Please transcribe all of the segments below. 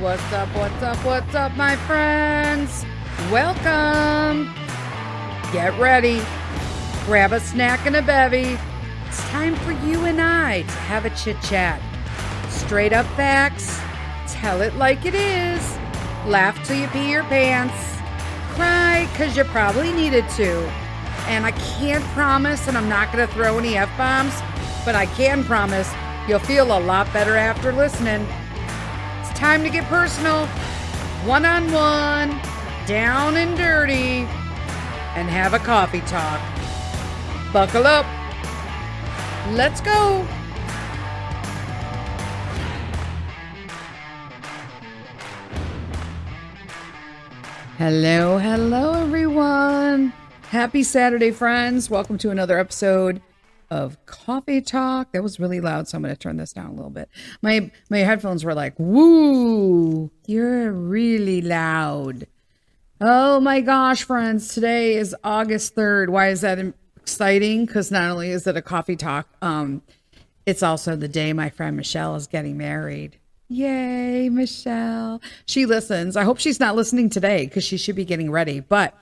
What's up, what's up, what's up, my friends? Welcome. Get ready. Grab a snack and a bevy. It's time for you and I to have a chit-chat. Straight up facts. Tell it like it is. Laugh till you pee your pants. Cry because you probably needed to. And I can't promise, and I'm not going to throw any F-bombs, but I can promise you'll feel a lot better after listening. It's time to get personal, one-on-one, down and dirty, and have a coffee talk. Buckle up. Let's go. Hello, hello, everyone. Happy Saturday, friends. Welcome to another episode of Coffee Talk. That was really loud, so I'm going to turn this down a little bit. My headphones were like, woo, you're really loud. Oh my gosh, friends. Today is August 3rd. Why is that exciting? Because not only is it a coffee talk, it's also the day my friend Michelle is getting married. Yay, Michelle. She listens. I hope she's not listening today because she should be getting ready. But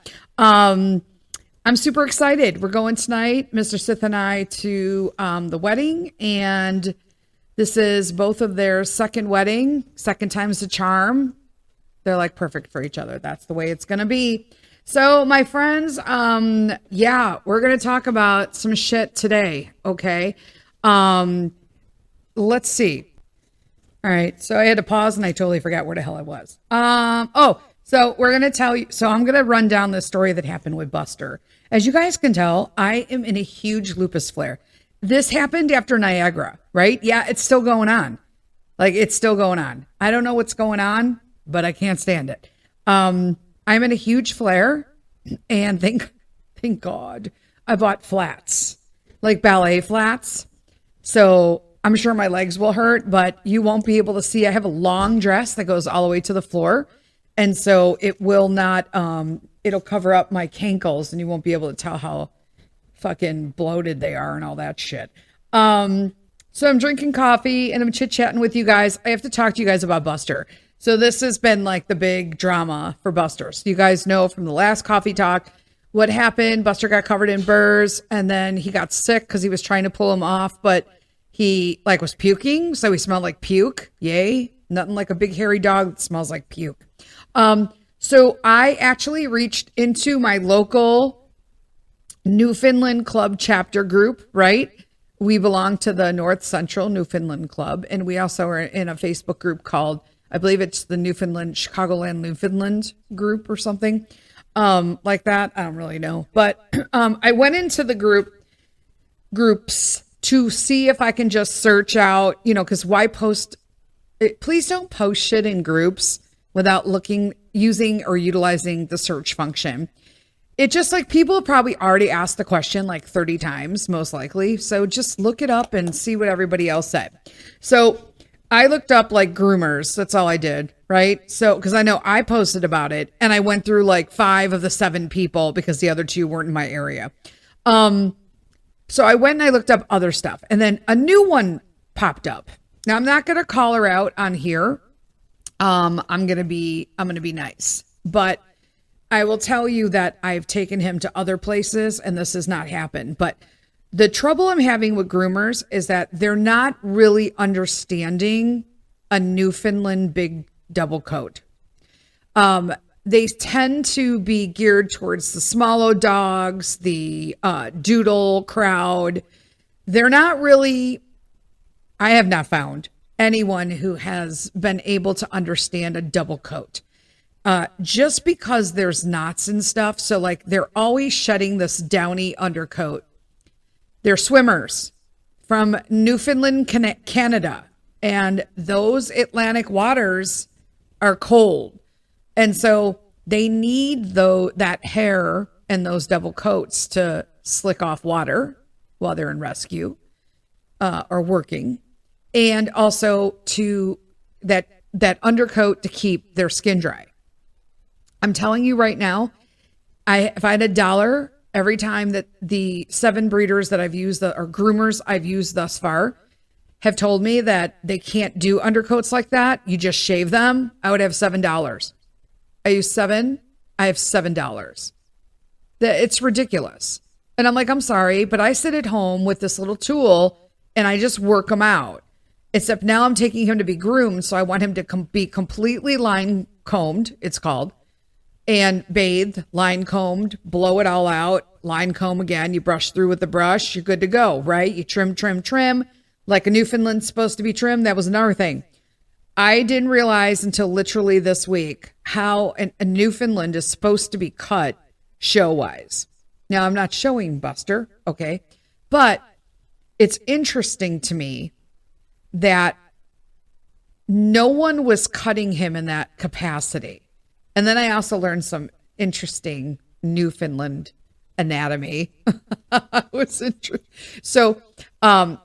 I'm super excited. We're going tonight, Mr. Sith and I, to the wedding. And this is both of their second wedding. Second time's the charm. They're like perfect for each other. That's the way it's going to be. So my friends, yeah, we're going to talk about some shit today. Okay. Let's see. All right. So I had to pause and I totally forgot where the hell I was. So we're going to tell you. So I'm going to run down the story that happened with Buster. As you guys can tell, I am in a huge lupus flare. This happened after Niagara, right? Yeah, it's still going on. Like, it's still going on. I don't know what's going on, but I can't stand it. I'm in a huge flare, and thank God I bought flats, like ballet flats. So I'm sure my legs will hurt, but you won't be able to see. I have a long dress that goes all the way to the floor. And so it will not, it'll cover up my cankles and you won't be able to tell how fucking bloated they are and all that shit. So I'm drinking coffee and I'm chit-chatting with you guys. I have to talk to you guys about Buster. So this has been like the big drama for Buster. So you guys know from the last coffee talk what happened. Buster got covered in burrs and then he got sick because he was trying to pull him off, but he like was puking. So he smelled like puke. Yay. Nothing like a big hairy dog that smells like puke. So I actually reached into my local Newfoundland Club chapter group, right? We belong to the North Central Newfoundland Club. And we also are in a Facebook group called, I believe it's the Chicagoland Newfoundland group or something like that. I don't really know. But I went into the groups to see if I can just search out, because why post please don't post shit in groups without using or utilizing the search function. It just like people have probably already asked the question like 30 times, most likely. So just look it up and see what everybody else said. So I looked up like groomers. That's all I did. Right. So, cause I know I posted about it and I went through like 5 of the 7 people because the other 2 weren't in my area. So I went and I looked up other stuff and then a new one popped up. Now I'm not going to call her out on here. I'm going to be nice, but I will tell you that I've taken him to other places and this has not happened. But the trouble I'm having with groomers is that they're not really understanding a Newfoundland big double coat. They tend to be geared towards the smallow dogs, the doodle crowd. They're not really, I have not found anyone who has been able to understand a double coat. Just because there's knots and stuff. So like they're always shedding this downy undercoat. They're swimmers from Newfoundland, Canada. And those Atlantic waters are cold. And so they need that hair and those double coats to slick off water while they're in rescue or working. And also to that undercoat to keep their skin dry. I'm telling you right now, if I had $1 every time that the 7 breeders that I've used or groomers I've used thus far have told me that they can't do undercoats like that. You just shave them. I would have $7. I use $7. I have $7. It's ridiculous. And I'm like, I'm sorry, but I sit at home with this little tool and I just work them out. Except now I'm taking him to be groomed. So I want him to be completely line combed, it's called, and bathed, line combed, blow it all out, line comb again. You brush through with the brush. You're good to go, right? You trim like a Newfoundland's supposed to be trimmed. That was another thing. I didn't realize until literally this week how a Newfoundland is supposed to be cut show-wise. Now, I'm not showing Buster, okay? But it's interesting to me that no one was cutting him in that capacity. And then I also learned some interesting Newfoundland anatomy. So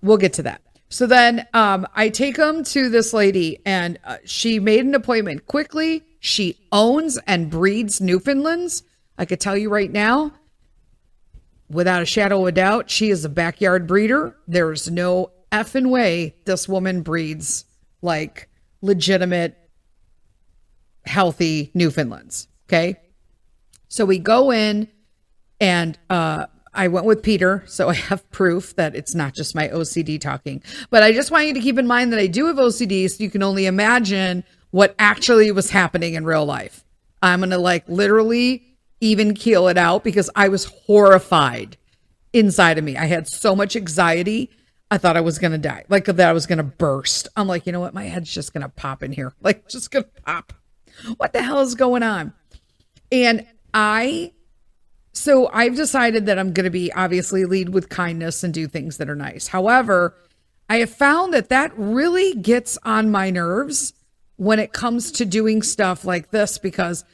we'll get to that. So then I take him to this lady, and she made an appointment quickly. She owns and breeds Newfoundlands. I could tell you right now, without a shadow of a doubt, she is a backyard breeder. There's no effing way this woman breeds like legitimate, healthy Newfoundlands. Okay. So we go in, and I went with Peter, so I have proof that it's not just my OCD talking. But I just want you to keep in mind that I do have OCD, so you can only imagine what actually was happening in real life. I'm going to like literally even keel it out because I was horrified inside of me. I had so much anxiety. I thought I was going to die, like that I was going to burst. I'm like, you know what? My head's just going to pop in here. Like, just going to pop. What the hell is going on? And so I've decided that I'm going to be obviously lead with kindness and do things that are nice. However, I have found that really gets on my nerves when it comes to doing stuff like this, because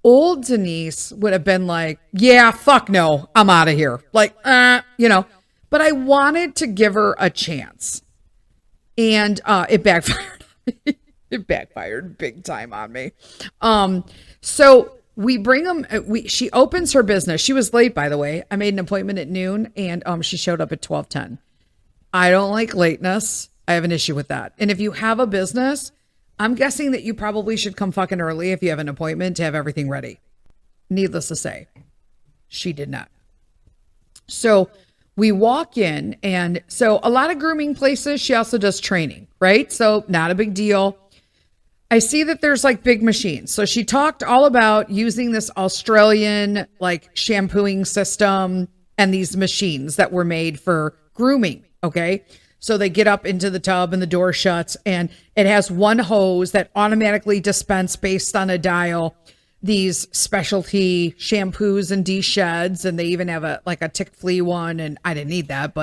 old Denise would have been like, yeah, fuck no, I'm out of here. Like, but I wanted to give her a chance, and it backfired. It backfired big time on me. So we bring them. She opens her business. She was late, by the way. I made an appointment at noon, and she showed up at 12:10. I don't like lateness. I have an issue with that. And if you have a business, I'm guessing that you probably should come fucking early if you have an appointment to have everything ready. Needless to say, she did not. So we walk in, and so a lot of grooming places, she also does training, right? So not a big deal. I see that there's like big machines. So she talked all about using this Australian like shampooing system and these machines that were made for grooming. Okay. So they get up into the tub and the door shuts, and it has one hose that automatically dispense based on a dial these specialty shampoos and de-sheds. And they even have a tick flea one. And I didn't need that,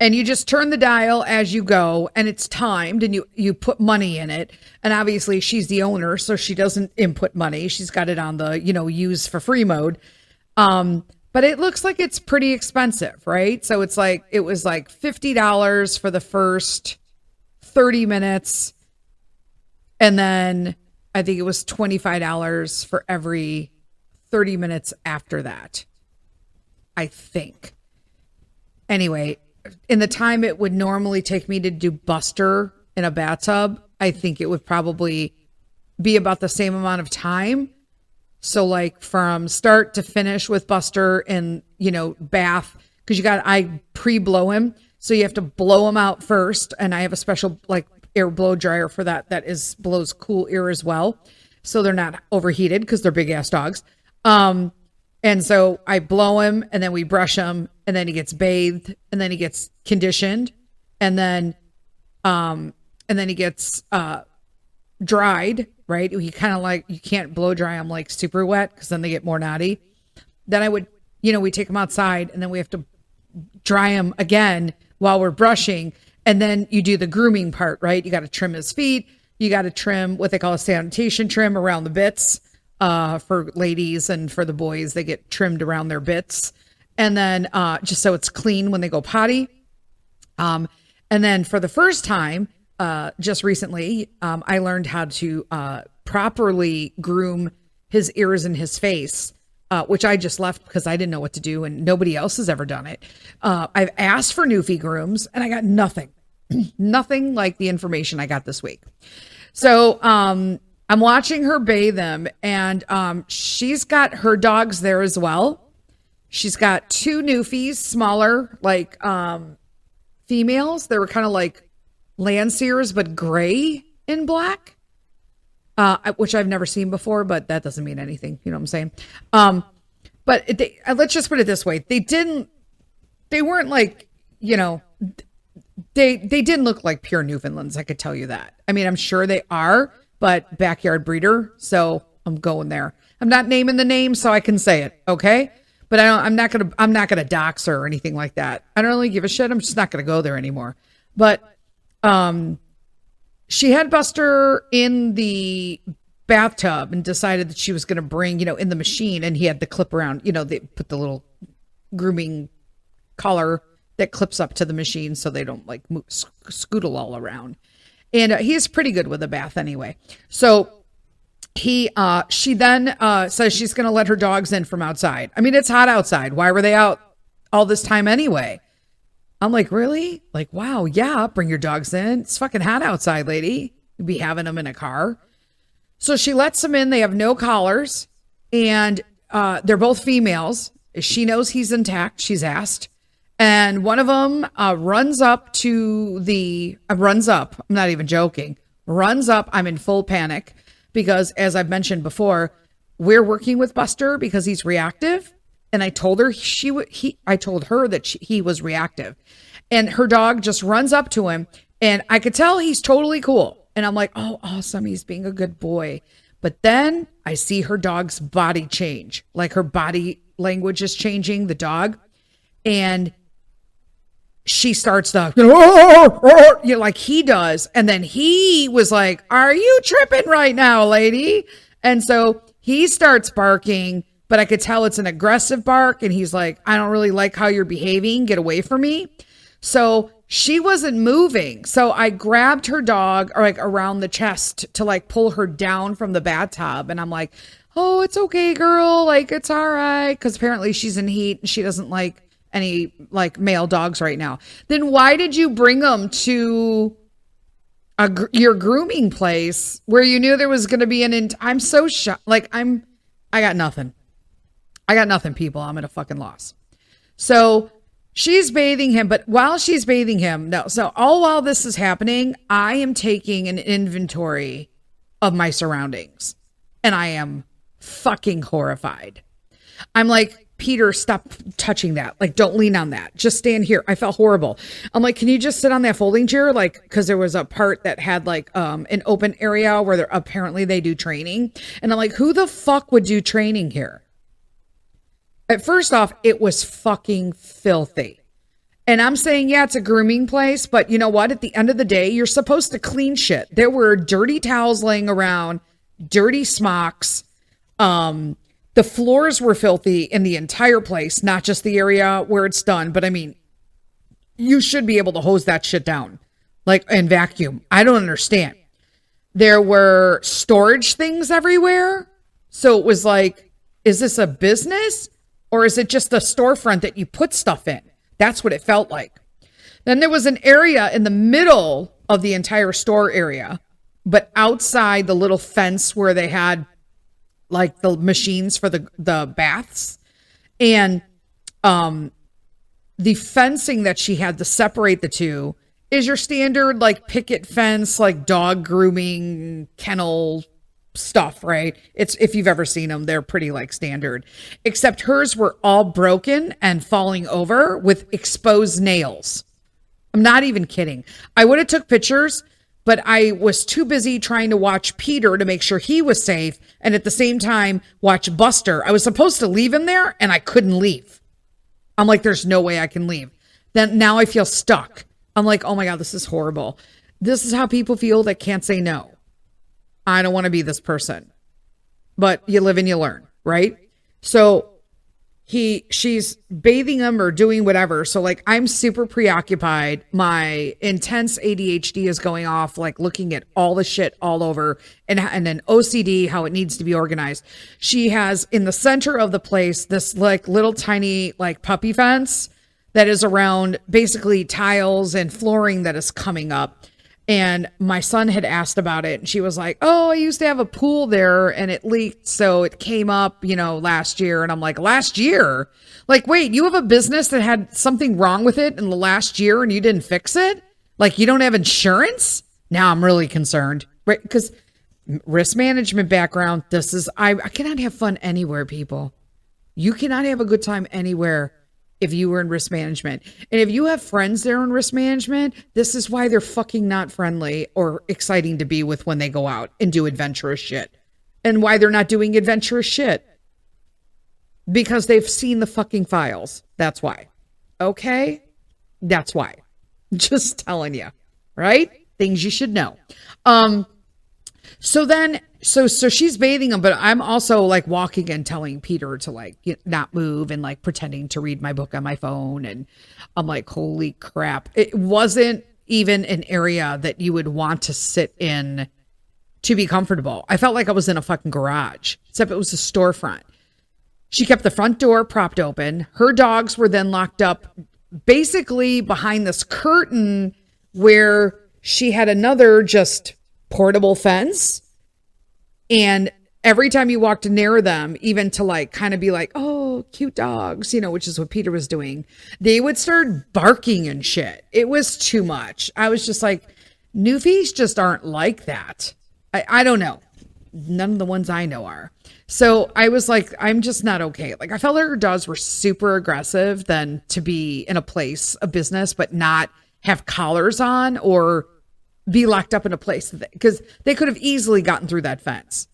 and you just turn the dial as you go, and it's timed, and you put money in it. And obviously she's the owner, so she doesn't input money. She's got it on the, use for free mode. But it looks like it's pretty expensive, right? So it was like $50 for the first 30 minutes. And then I think it was $25 for every 30 minutes after that, I think. Anyway, in the time it would normally take me to do Buster in a bathtub, I think it would probably be about the same amount of time. So like from start to finish with Buster and, bath, because I pre-blow him. So you have to blow him out first. And I have a special air blow dryer for that blows cool air as well. So they're not overheated because they're big ass dogs. And so I blow him, and then we brush him, and then he gets bathed, and then he gets conditioned, and then he gets dried, right? He kind of you can't blow dry them like super wet because then they get more naughty. Then we take them outside, and then we have to dry them again while we're brushing. And then you do the grooming part, right? You got to trim his feet. You got to trim what they call a sanitation trim around the bits. For ladies, and for the boys, they get trimmed around their bits. And then just so it's clean when they go potty. And then for the first time, just recently, I learned how to properly groom his ears and his face, which I just left because I didn't know what to do, and nobody else has ever done it. I've asked for Newfie grooms, and I got nothing. Nothing like the information I got this week. So I'm watching her bathe them, and she's got her dogs there as well. She's got 2 newfies, smaller, like females. They were kind of like Landseers, but gray and black, which I've never seen before, but that doesn't mean anything. You know what I'm saying? But let's just put it this way. They weren't like, they didn't look like pure Newfoundlands. I could tell you that. I mean, I'm sure they are, but backyard breeder. So I'm going there. I'm not naming the name so I can say it. Okay. But I'm not going to dox her or anything like that. I don't really give a shit. I'm just not going to go there anymore. But, she had Buster in the bathtub and decided that she was going to bring, in the machine, and he had the clip around, they put the little grooming collar that clips up to the machine so they don't like scootle all around. And he's pretty good with a bath anyway. So she then says she's going to let her dogs in from outside. I mean, it's hot outside. Why were they out all this time anyway? I'm like, really? Like, wow, yeah, bring your dogs in. It's fucking hot outside, lady. You'd be having them in a car. So she lets them in. They have no collars, and they're both females. She knows he's intact. She's asked. And one of them runs up. I'm not even joking. Runs up. I'm in full panic because, as I've mentioned before, we're working with Buster because he's reactive. And I told her I told her that he was reactive, and her dog just runs up to him, and I could tell he's totally cool. And I'm like, oh, awesome. He's being a good boy. But then I see her dog's body change, like her body language is changing, the dog. And she starts to, like he does. And then he was like, are you tripping right now, lady? And so he starts barking, but I could tell it's an aggressive bark. And he's like, I don't really like how you're behaving. Get away from me. So she wasn't moving. So I grabbed her dog or like around the chest to like pull her down from the bathtub. And I'm like, oh, it's okay, girl. Like, it's all right. Cause apparently she's in heat and she doesn't like any like male dogs right now. Then why did you bring them to your grooming place where you knew there was going to be I'm so shocked. Like I got nothing. People. I'm at a fucking loss. So she's bathing him, but while she's bathing him, all while this is happening, I am taking an inventory of my surroundings, and I am fucking horrified. I'm like, Peter, stop touching that. Like, don't lean on that. Just stand here. I felt horrible. I'm like, can you just sit on that folding chair? Like, because there was a part that had like an open area where apparently they do training. And I'm like, who the fuck would do training here? First off, it was fucking filthy. And I'm saying, yeah, it's a grooming place, but you know what? At the end of the day, you're supposed to clean shit. There were dirty towels laying around, dirty smocks. The floors were filthy in the entire place, not just the area where it's done. But I mean, you should be able to hose that shit down, like, and vacuum. I don't understand. There were storage things everywhere. So it was like, is this a business? Or is it just a storefront that you put stuff in? That's what it felt like. Then there was an area in the middle of the entire store area, but outside the little fence where they had like the machines for the baths. And the fencing that she had to separate the two is your standard like picket fence, like dog grooming, kennel stuff, right? It's, if you've ever seen them, they're pretty like standard, except hers were all broken and falling over with exposed nails. I'm not even kidding. I would have took pictures, but I was too busy trying to watch Peter to make sure he was safe, and at the same time watch Buster. I was supposed to leave him there and I couldn't leave. I'm like, there's no way I can leave. Then now I feel stuck. I'm like, oh my God, this is horrible. This is how people feel that can't say no. I don't want to be this person, but you live and you learn, right? So she's bathing him or doing whatever. So like, I'm super preoccupied. My intense ADHD is going off, like looking at all the shit all over, and then OCD, how it needs to be organized. She has in the center of the place, this like little tiny, like puppy fence that is around basically tiles and flooring that is coming up. And my son had asked about it, and she was like, oh, I used to have a pool there and it leaked. So it came up, last year. And I'm like, last year? Like, wait, you have a business that had something wrong with it in the last year and you didn't fix it? Like, you don't have insurance? Now I'm really concerned, right? Because risk management background, I cannot have fun anywhere, people. You cannot have a good time anywhere if you were in risk management. And if you have friends there in risk management, this is why they're fucking not friendly or exciting to be with when they go out and do adventurous shit. And why they're not doing adventurous shit. Because they've seen the fucking files. That's why. Okay? That's why. Just telling you. Right? Things you should know. So she's bathing him, but I'm also like walking and telling Peter to like not move and like pretending to read my book on my phone. And I'm like, holy crap. It wasn't even an area that you would want to sit in to be comfortable. I felt like I was in a fucking garage, except it was a storefront. She kept the front door propped open. Her dogs were then locked up basically behind this curtain where she had another just portable fence. And every time you walked near them, even to like kind of be like, oh, cute dogs, which is what Peter was doing, they would start barking and shit. It was too much. I was just like, Newfies just aren't like that. I don't know. None of the ones I know are. So I was like, I'm just not okay. Like, I felt like her dogs were super aggressive than to be in a place of business, but not have collars on or be locked up in a place because they could have easily gotten through that fence.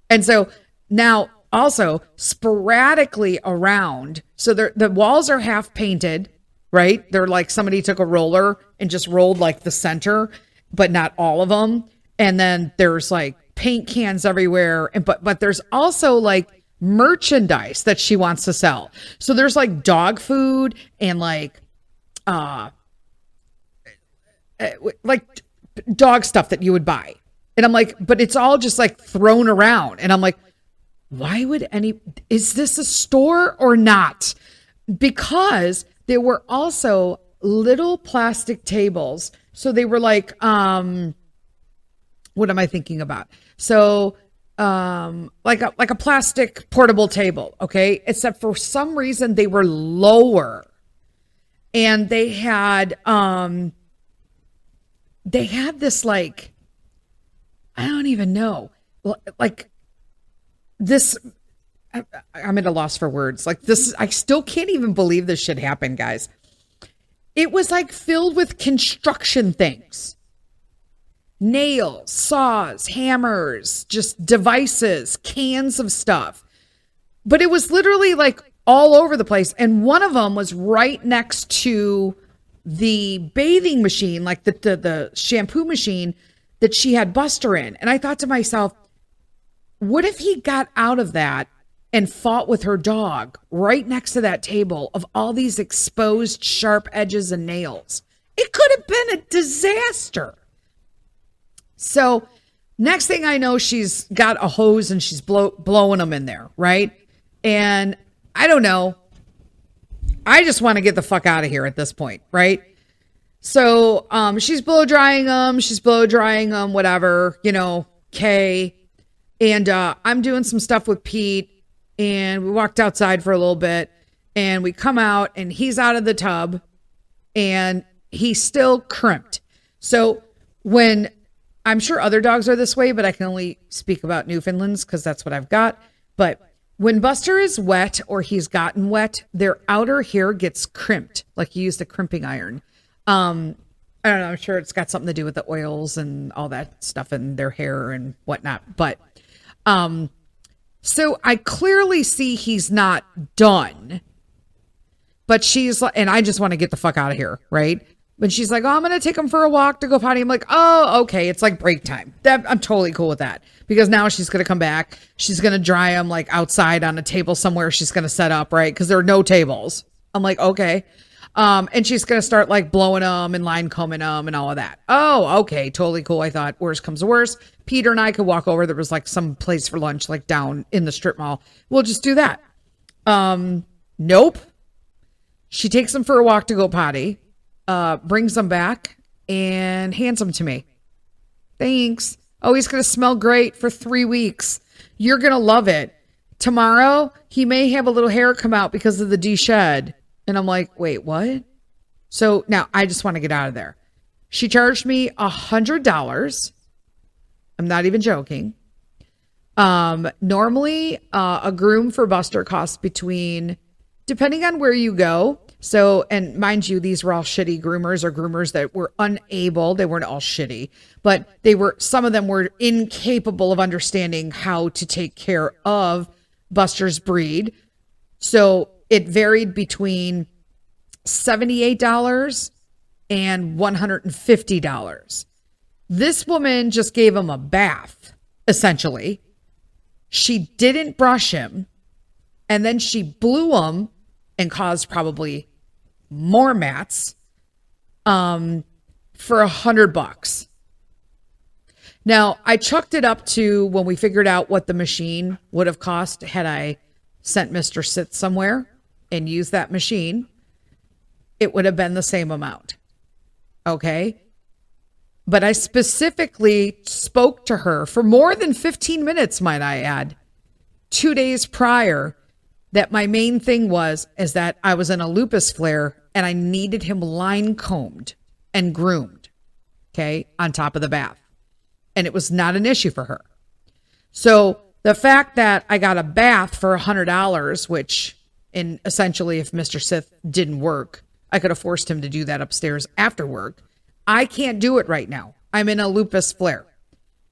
And so now also sporadically around, so the walls are half painted, right? They're like somebody took a roller and just rolled like the center, but not all of them. And then there's like paint cans everywhere. But there's also like merchandise that she wants to sell. So there's like dog food and like dog stuff that you would buy. And I'm like, but it's all just like thrown around. And I'm like, why would is this a store or not? Because there were also little plastic tables. So they were like, what am I thinking about? So, like a plastic portable table. Okay. Except for some reason they were lower and they had this like, I don't even know, like this, I'm at a loss for words. Like this, I still can't even believe this shit happened, guys. It was like filled with construction things, nails, saws, hammers, just devices, cans of stuff. But it was literally like all over the place. And one of them was right next to the bathing machine, like the shampoo machine that she had Buster in. And I thought to myself, what if he got out of that and fought with her dog right next to that table of all these exposed sharp edges and nails? It could have been a disaster. So next thing I know, she's got a hose and she's blowing them in there, right? And I don't know. I just want to get the fuck out of here at this point, right? So she's blow drying them, whatever, okay. And I'm doing some stuff with Pete, and we walked outside for a little bit, and we come out, and he's out of the tub, and he's still crimped. So when, I'm sure other dogs are this way, but I can only speak about Newfoundlands because that's what I've got. But when Buster is wet or he's gotten wet, their outer hair gets crimped, like you used a crimping iron. I don't know. I'm sure it's got something to do with the oils and all that stuff in their hair and whatnot. But so I clearly see he's not done. But she's like, and I just want to get the fuck out of here, right? But she's like, oh, I'm going to take him for a walk to go potty. I'm like, oh, okay. It's like break time. I'm totally cool with that. Because now she's going to come back. She's going to dry him like outside on a table somewhere she's going to set up, right? Because there are no tables. I'm like, okay. And she's going to start like blowing them and line combing them and all of that. Oh, okay. Totally cool. I thought worst comes to worst. Peter and I could walk over. There was like some place for lunch, like down in the strip mall. We'll just do that. Nope. She takes him for a walk to go potty, brings them back, and hands them to me. Thanks. Oh, he's going to smell great for 3 weeks. You're going to love it. Tomorrow, he may have a little hair come out because of the de-shed. And I'm like, wait, what? So now I just want to get out of there. She charged me $100. I'm not even joking. Normally, a groom for Buster costs between, depending on where you go. So, and mind you, these were all shitty groomers or groomers that were unable. They weren't all shitty, but some of them were incapable of understanding how to take care of Buster's breed. So it varied between $78 and $150. This woman just gave him a bath, essentially. She didn't brush him, and then she blew him and caused probably more mats for $100. Now, I chucked it up to when we figured out what the machine would have cost had I sent Mr. Sith somewhere and used that machine. It would have been the same amount. Okay? But I specifically spoke to her for more than 15 minutes, might I add, 2 days prior, that my main thing is that I was in a lupus flare and I needed him line combed and groomed, okay, on top of the bath. And it was not an issue for her. So the fact that I got a bath for $100, which essentially if Mr. Sith didn't work, I could have forced him to do that upstairs after work. I can't do it right now. I'm in a lupus flare.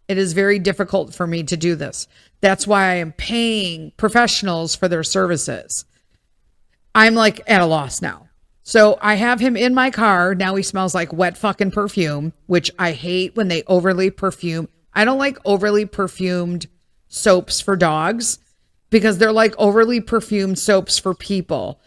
It is very difficult for me to do this. That's why I am paying professionals for their services. I'm like at a loss now. So I have him in my car. Now he smells like wet fucking perfume, which I hate when they overly perfume. I don't like overly perfumed soaps for dogs because they're like overly perfumed soaps for people.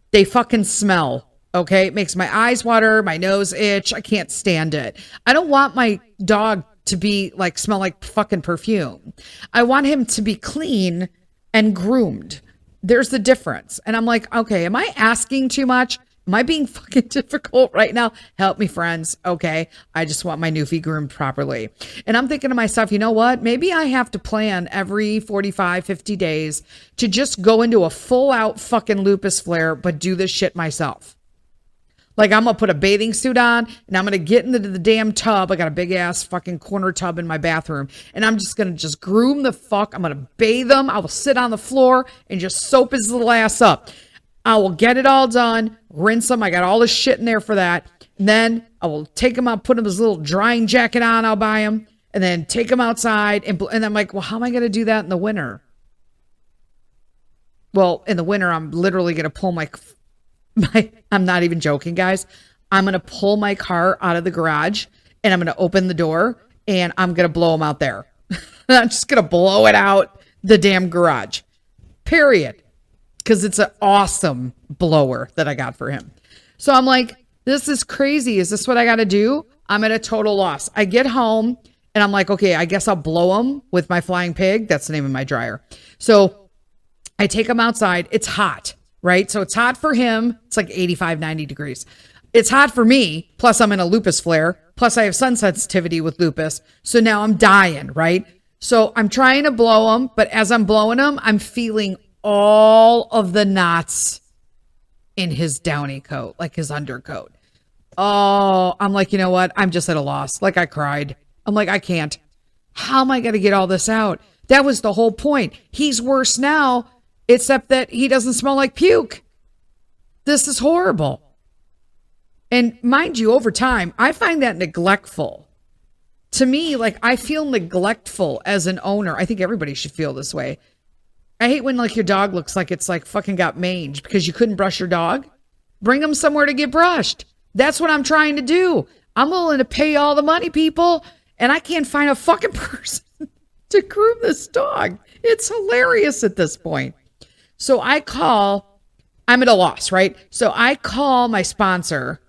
They fucking smell. Okay. It makes my eyes water, my nose itch. I can't stand it. I don't want my dog to be like, smell like fucking perfume. I want him to be clean and groomed. There's the difference. And I'm like, okay, am I asking too much? Am I being fucking difficult right now? Help me, friends. Okay. I just want my newfie groomed properly. And I'm thinking to myself, you know what? Maybe I have to plan every 45, 50 days to just go into a full out fucking lupus flare, but do this shit myself. Like I'm going to put a bathing suit on and I'm going to get into the damn tub. I got a big ass fucking corner tub in my bathroom and I'm just going to just groom the fuck. I'm going to bathe him. I will sit on the floor and just soap his little ass up. I will get it all done, rinse him. I got all this shit in there for that. And then I will take him out, put him his little drying jacket on. I'll buy him and then take him outside. And I'm like, well, how am I going to do that in the winter? Well, in the winter, I'm literally going to pull I'm not even joking, guys. I'm going to pull my car out of the garage and I'm going to open the door and I'm going to blow him out there. I'm just going to blow it out the damn garage, period. Because it's an awesome blower that I got for him. So I'm like, this is crazy. Is this what I got to do? I'm at a total loss. I get home and I'm like, okay, I guess I'll blow him with my flying pig. That's the name of my dryer. So I take him outside. It's hot, right? So it's hot for him. It's like 85, 90 degrees. It's hot for me. Plus I'm in a lupus flare. Plus I have sun sensitivity with lupus. So now I'm dying, right? So I'm trying to blow him. But as I'm blowing him, I'm feeling all of the knots in his downy coat, like his undercoat. Oh, I'm like, you know what? I'm just at a loss. Like I cried. I'm like, I can't. How am I going to get all this out? That was the whole point. He's worse now, except that he doesn't smell like puke. This is horrible. And mind you, over time, I find that neglectful. To me, like I feel neglectful as an owner. I think everybody should feel this way. I hate when like your dog looks like it's like fucking got mange because you couldn't brush your dog. Bring them somewhere to get brushed. That's what I'm trying to do. I'm willing to pay all the money, people, and I can't find a fucking person to groom this dog. It's hilarious at this point. So I'm at a loss, right? So I call my sponsor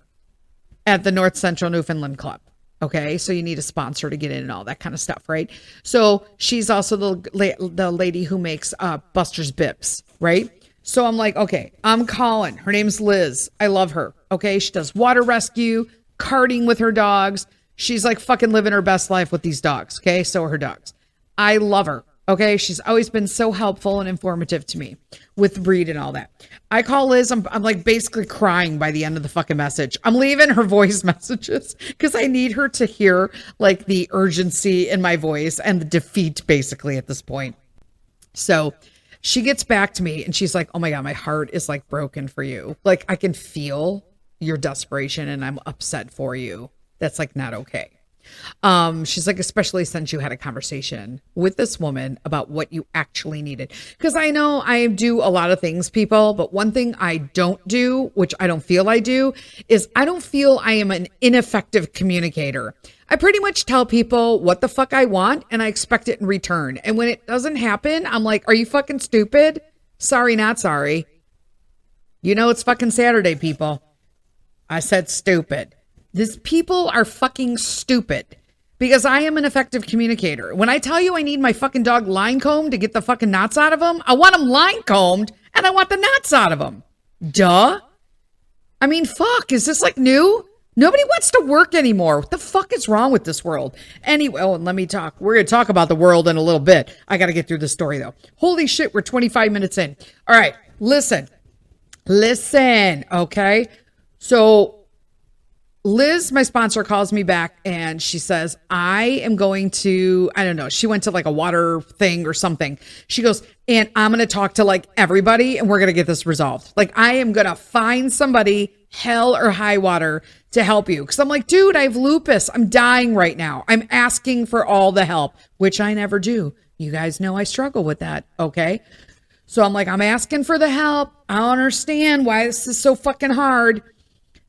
at the North Central Newfoundland Club. Okay, so you need a sponsor to get in and all that kind of stuff, right? So she's also the lady who makes Buster's bibs, right? So I'm like, okay, I'm calling. Her name's Liz. I love her. Okay. She does water rescue, karting with her dogs. She's like fucking living her best life with these dogs. Okay. So are her dogs. I love her. Okay. She's always been so helpful and informative to me with breed and all that. I call Liz. I'm like basically crying by the end of the fucking message. I'm leaving her voice messages because I need her to hear like the urgency in my voice and the defeat basically at this point. So she gets back to me and she's like, oh my God, my heart is like broken for you. Like I can feel your desperation and I'm upset for you. That's like not okay. She's like, especially since you had a conversation with this woman about what you actually needed. Because I know I do a lot of things, people, but one thing I don't do, which I don't feel I do, is I don't feel I am an ineffective communicator. I pretty much tell people what the fuck I want and I expect it in return. And when it doesn't happen, I'm like, are you fucking stupid? Sorry, not sorry. You know, it's fucking Saturday, people. I said stupid. These people are fucking stupid because I am an effective communicator. When I tell you I need my fucking dog line combed to get the fucking knots out of him, I want him line combed and I want the knots out of him. Duh. I mean, fuck, is this like new? Nobody wants to work anymore. What the fuck is wrong with this world? Anyway, oh, and let me talk. We're going to talk about the world in a little bit. I got to get through the story though. Holy shit, we're 25 minutes in. All right, listen, okay? So Liz, my sponsor, calls me back and she says, I am going to, I don't know, she went to like a water thing or something. She goes, and I'm going to talk to like everybody and we're going to get this resolved. Like I am going to find somebody, hell or high water, to help you. Cause I'm like, dude, I have lupus. I'm dying right now. I'm asking for all the help, which I never do. You guys know I struggle with that. Okay. So I'm like, I'm asking for the help. I don't understand why this is so fucking hard.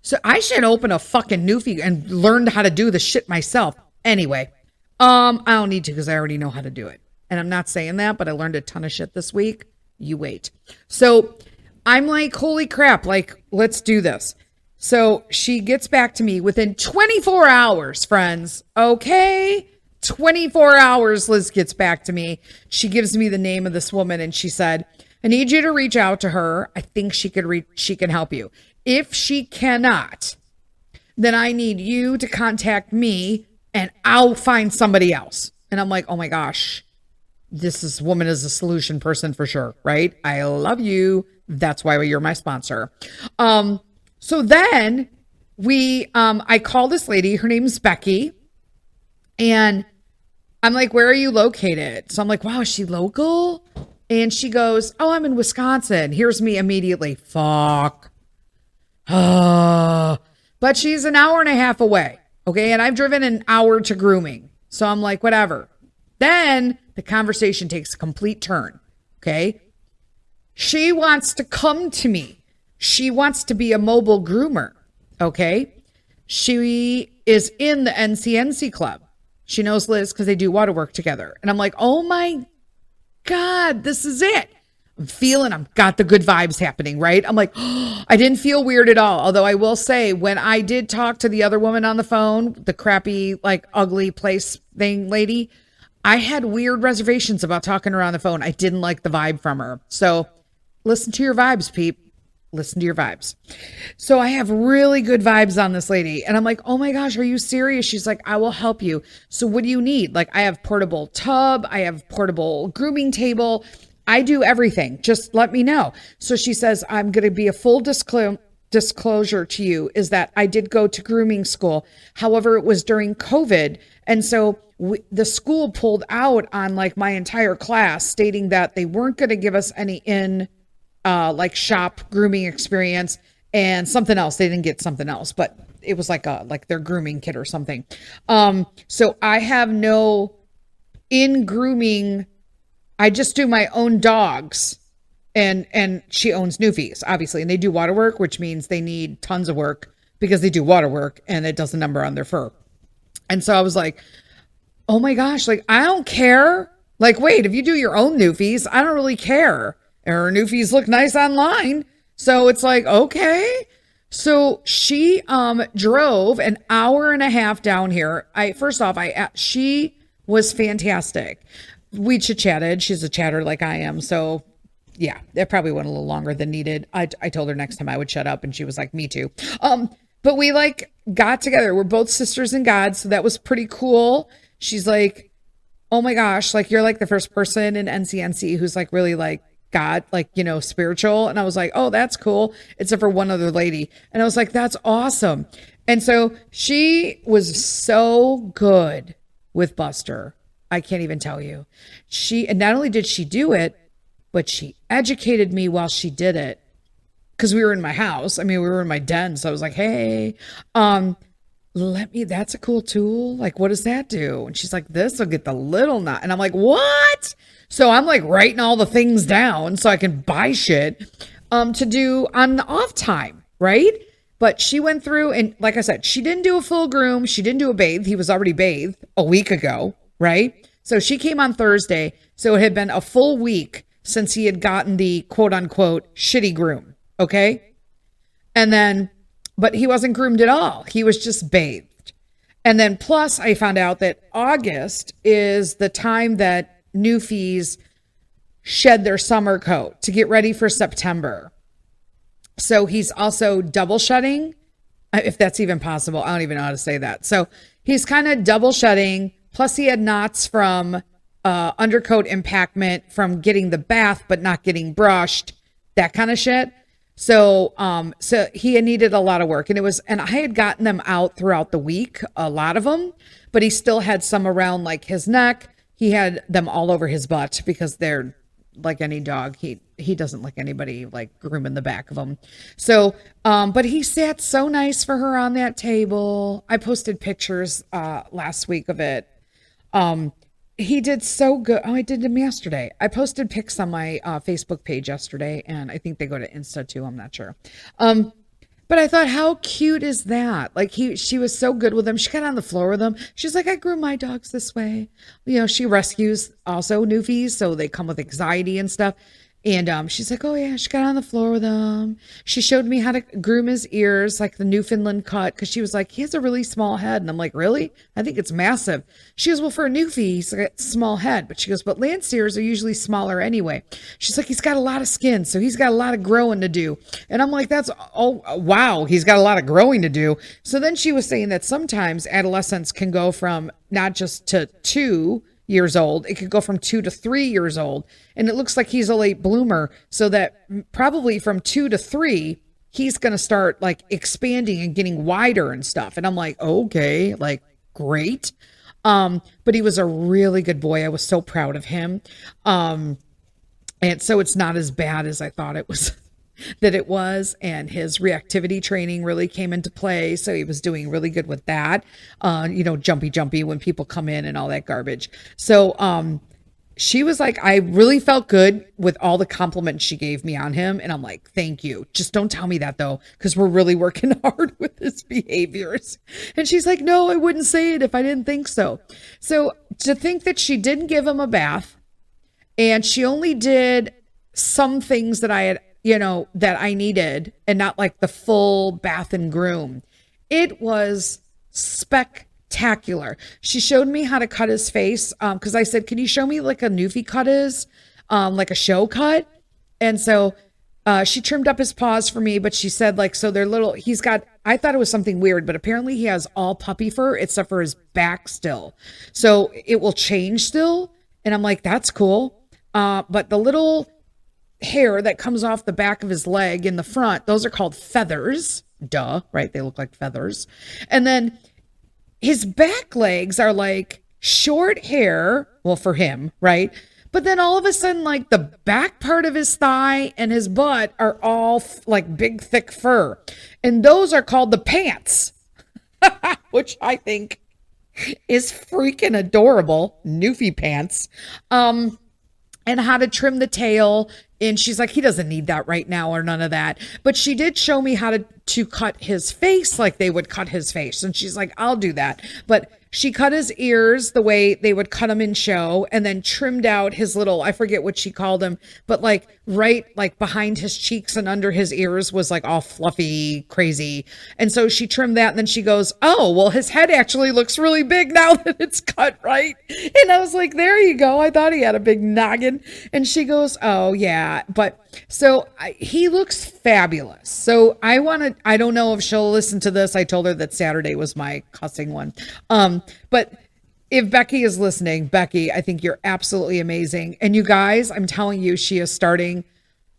So I should open a fucking Newfie and learn how to do the shit myself. Anyway, I don't need to because I already know how to do it. And I'm not saying that, but I learned a ton of shit this week. You wait. So I'm like, holy crap, like, let's do this. So she gets back to me within 24 hours, friends. Okay. 24 hours, Liz gets back to me. She gives me the name of this woman and she said, I need you to reach out to her. I think she can help you. If she cannot, then I need you to contact me and I'll find somebody else. And I'm like, oh my gosh, this woman is a solution person for sure, right? I love you. That's why you're my sponsor. So then I call this lady, her name's Becky, and I'm like, where are you located? So I'm like, wow, is she local? And she goes, oh, I'm in Wisconsin. Here's me immediately. Fuck. But she's an hour and a half away. Okay. And I've driven an hour to grooming. So I'm like, whatever. Then the conversation takes a complete turn. Okay. She wants to come to me. She wants to be a mobile groomer. Okay. She is in the NCNC club. She knows Liz because they do water work together. And I'm like, oh my God, this is it. I've got the good vibes happening, right? I'm like, oh, I didn't feel weird at all. Although I will say when I did talk to the other woman on the phone, the crappy, like ugly place thing lady, I had weird reservations about talking to her on the phone. I didn't like the vibe from her. So listen to your vibes, peep. Listen to your vibes. So I have really good vibes on this lady. And I'm like, oh my gosh, are you serious? She's like, I will help you. So what do you need? Like I have portable tub. I have portable grooming table. I do everything. Just let me know. So she says, I'm going to be a full disclosure to you is that I did go to grooming school. However, it was during COVID. And so the school pulled out on like my entire class stating that they weren't going to give us any like shop grooming experience and something else. They didn't get something else, but it was like their grooming kit or something. So I have no in grooming. I just do my own dogs and she owns Newfies, obviously. And they do water work, which means they need tons of work because they do water work and it does a number on their fur. And so I was like, oh my gosh, like, I don't care. Like, wait, if you do your own Newfies, I don't really care. Her Newfies look nice online. So it's like, okay. So she drove an hour and a half down here. She was fantastic. We chit-chatted. She's a chatter like I am. So yeah, it probably went a little longer than needed. I told her next time I would shut up, and she was like, me too. But we like got together. We're both sisters in God, so that was pretty cool. She's like, oh my gosh, like you're like the first person in NCNC who's like really like God, like, spiritual. And I was like, oh, that's cool. Except for one other lady. And I was like, that's awesome. And so she was so good with Buster. I can't even tell you. And not only did she do it, but she educated me while she did it. Because we were in my house. I mean, we were in my den. So I was like, hey, that's a cool tool. Like, what does that do? And she's like, this will get the little knot. And I'm like, what? So I'm like writing all the things down so I can buy shit to do on the off time, right? But she went through and like I said, she didn't do a full groom. She didn't do a bathe. He was already bathed a week ago, right? So she came on Thursday. So it had been a full week since he had gotten the quote unquote shitty groom. Okay. And then, but he wasn't groomed at all. He was just bathed. And then plus I found out that August is the time that newfies shed their summer coat to get ready for September. So he's also double shedding, if that's even possible. I don't even know how to say that. So he's kind of double shedding. Plus he had knots from undercoat impactment from getting the bath, but not getting brushed, that kind of shit. So he had needed a lot of work and I had gotten them out throughout the week, a lot of them, but he still had some around like his neck. He had them all over his butt because they're like any dog. He doesn't like anybody like grooming the back of him. So, but he sat so nice for her on that table. I posted pictures, last week of it. He did so good. Oh, I did him yesterday. I posted pics on my Facebook page yesterday, and I think they go to Insta too. I'm not sure. But I thought, how cute is that? Like she was so good with him. She got on the floor with him. She's like, I groom my dogs this way. She rescues also newfies, so they come with anxiety and stuff. And she's like, oh yeah, she got on the floor with him. She showed me how to groom his ears, like the Newfoundland cut, because she was like, he has a really small head. And I'm like, really? I think it's massive. She goes, well, for a Newfie, he's got a small head. But she goes, but Landseers are usually smaller anyway. She's like, he's got a lot of skin, so he's got a lot of growing to do. And I'm like, oh, wow, he's got a lot of growing to do. So then she was saying that sometimes adolescents can go from not just to 2 years old. It could go from 2 to 3 years old. And it looks like he's a late bloomer. So that probably from 2 to 3, he's going to start like expanding and getting wider and stuff. And I'm like, okay, like great. But he was a really good boy. I was so proud of him. And so it's not as bad as I thought it was. That it was, and his reactivity training really came into play. So he was doing really good with that. Jumpy when people come in and all that garbage. So, she was like, I really felt good with all the compliments she gave me on him. And I'm like, thank you. Just don't tell me that though, because we're really working hard with his behaviors. And she's like, no, I wouldn't say it if I didn't think so. So to think that she didn't give him a bath and she only did some things that I had, that I needed and not like the full bath and groom. It was spectacular. She showed me how to cut his face. Cause I said, can you show me like a newfie cut is, like a show cut? And so, she trimmed up his paws for me, but she said like, so they're little, I thought it was something weird, but apparently he has all puppy fur except for his back still. So it will change still. And I'm like, that's cool. But the little hair that comes off the back of his leg in the front, those are called feathers. Duh, right? They look like feathers. And then his back legs are like short hair. Well, for him, right? But then all of a sudden, like the back part of his thigh and his butt are all like big, thick fur. And those are called the pants, which I think is freaking adorable. Newfie pants. And how to trim the tail. And she's like, he doesn't need that right now or none of that. But she did show me how to cut his face like they would cut his face. And she's like, I'll do that. But She cut his ears the way they would cut them in show, and then trimmed out his little, I forget what she called him, but like right like behind his cheeks and under his ears was like all fluffy, crazy. And so she trimmed that, and then she goes, oh, well, his head actually looks really big now that it's cut right. And I was like, there you go. I thought he had a big noggin. And she goes, oh yeah. But so he looks fabulous. So I don't know if she'll listen to this. I told her that Saturday was my cussing one. But if Becky is listening, Becky, I think you're absolutely amazing. And you guys, I'm telling you, she is starting.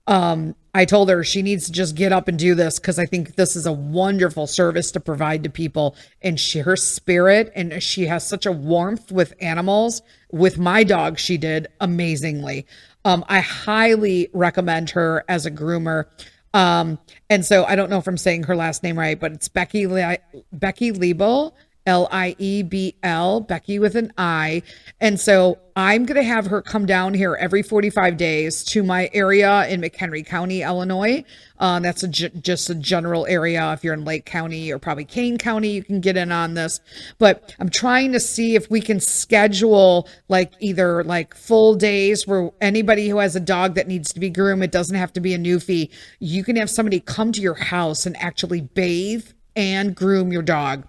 I told her she needs to just get up and do this, because I think this is a wonderful service to provide to people. And her spirit, and she has such a warmth with animals. With my dog, she did amazingly. I highly recommend her as a groomer. And so I don't know if I'm saying her last name right, but it's Becky Liebel. Liebl, Becky with an I. And so I'm going to have her come down here every 45 days to my area in McHenry County, Illinois. That's just a general area. If you're in Lake County or probably Kane County, you can get in on this. But I'm trying to see if we can schedule like either like full days where anybody who has a dog that needs to be groomed, it doesn't have to be a newfie. You can have somebody come to your house and actually bathe and groom your dog.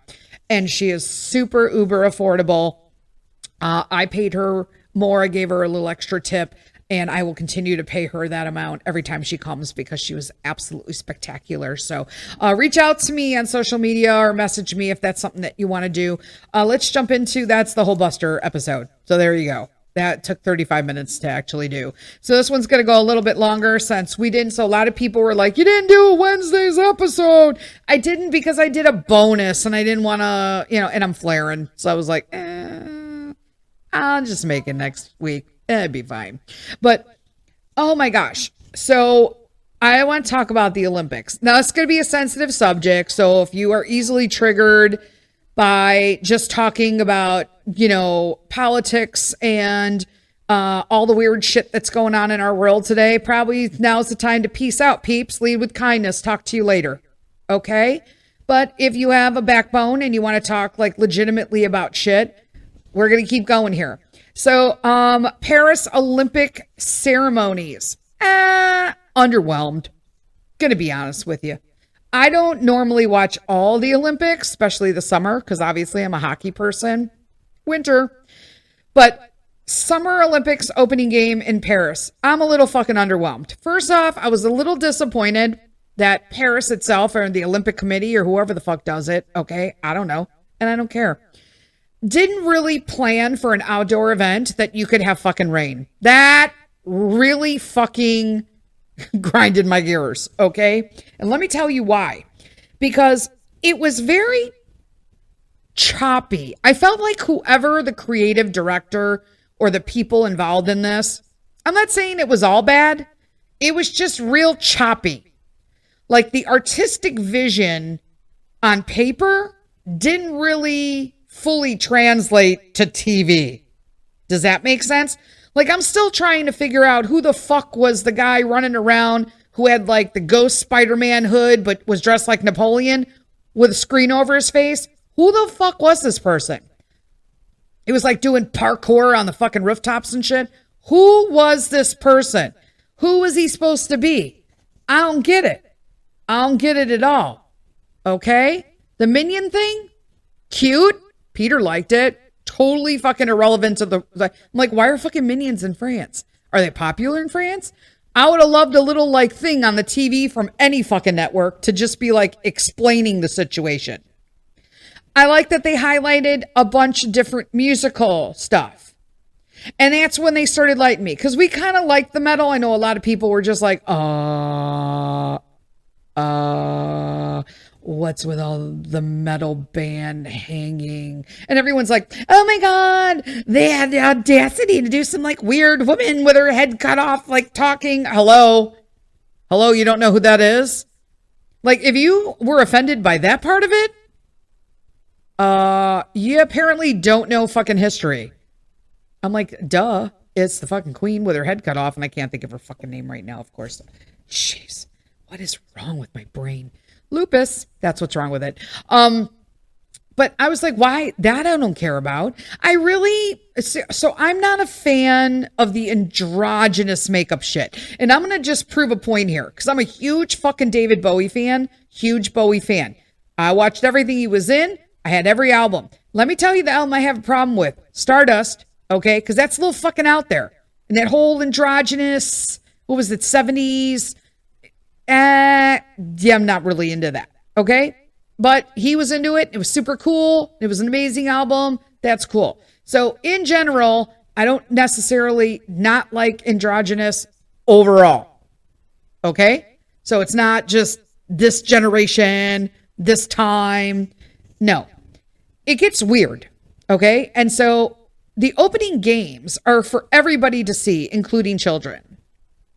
And she is super uber affordable. I paid her more. I gave her a little extra tip, and I will continue to pay her that amount every time she comes, because she was absolutely spectacular. So reach out to me on social media or message me if that's something that you want to do. Let's jump into, that's the whole Buster episode. So there you go. That took 35 minutes to actually do. So this one's going to go a little bit longer since we didn't. So a lot of people were like, you didn't do a Wednesday's episode. I didn't, because I did a bonus and I didn't want to, and I'm flaring. So I was like, I'll just make it next week. It'd be fine. But, oh my gosh. So I want to talk about the Olympics. Now, it's going to be a sensitive subject. So if you are easily triggered by just talking about, politics and all the weird shit that's going on in our world today, probably now's the time to peace out, peeps. Lead with kindness. Talk to you later. Okay? But if you have a backbone and you want to talk like legitimately about shit, we're going to keep going here. So, Paris Olympic ceremonies. Underwhelmed. Gonna be honest with you. I don't normally watch all the Olympics, especially the summer, because obviously I'm a hockey person. Winter. But Summer Olympics opening game in Paris, I'm a little fucking underwhelmed. First off, I was a little disappointed that Paris itself, or the Olympic Committee, or whoever the fuck does it, okay, I don't know, and I don't care, didn't really plan for an outdoor event that you could have fucking rain. That really fucking grinded my gears, okay? And let me tell you why. Because it was very choppy. I felt like whoever the creative director or the people involved in this, I'm not saying it was all bad. It was just real choppy. Like the artistic vision on paper didn't really fully translate to TV. Does that make sense? Like, I'm still trying to figure out who the fuck was the guy running around who had like the ghost Spider-Man hood but was dressed like Napoleon with a screen over his face. Who the fuck was this person? It was like doing parkour on the fucking rooftops and shit. Who was this person? Who was he supposed to be? I don't get it. I don't get it at all. Okay? The minion thing? Cute. Peter liked it. Totally fucking irrelevant to I'm like, why are fucking minions in France? Are they popular in France? I would have loved a little like thing on the TV from any fucking network to just be like explaining the situation. I like that they highlighted a bunch of different musical stuff. And that's when they started lighting me. Because we kind of liked the metal. I know a lot of people were just like, what's with all the metal band hanging? And everyone's like, oh my God, they had the audacity to do some like weird woman with her head cut off, like talking. Hello, you don't know who that is? Like, if you were offended by that part of it, you apparently don't know fucking history. I'm like, duh, it's the fucking queen with her head cut off, and I can't think of her fucking name right now, of course. Jeez, what is wrong with my brain? Lupus, that's what's wrong with it. But I was like, why? That I don't care about. So I'm not a fan of the androgynous makeup shit. And I'm going to just prove a point here because I'm a huge fucking David Bowie fan. Huge Bowie fan. I watched everything he was in. I had every album. Let me tell you the album I have a problem with. Stardust. Okay? Because that's a little fucking out there. And that whole androgynous, what was it, 70s? Yeah, I'm not really into that. Okay? But he was into it. It was super cool. It was an amazing album. That's cool. So in general, I don't necessarily not like androgynous overall. Okay? So it's not just this generation, this time. No. It gets weird. Okay? And so the opening games are for everybody to see, including children.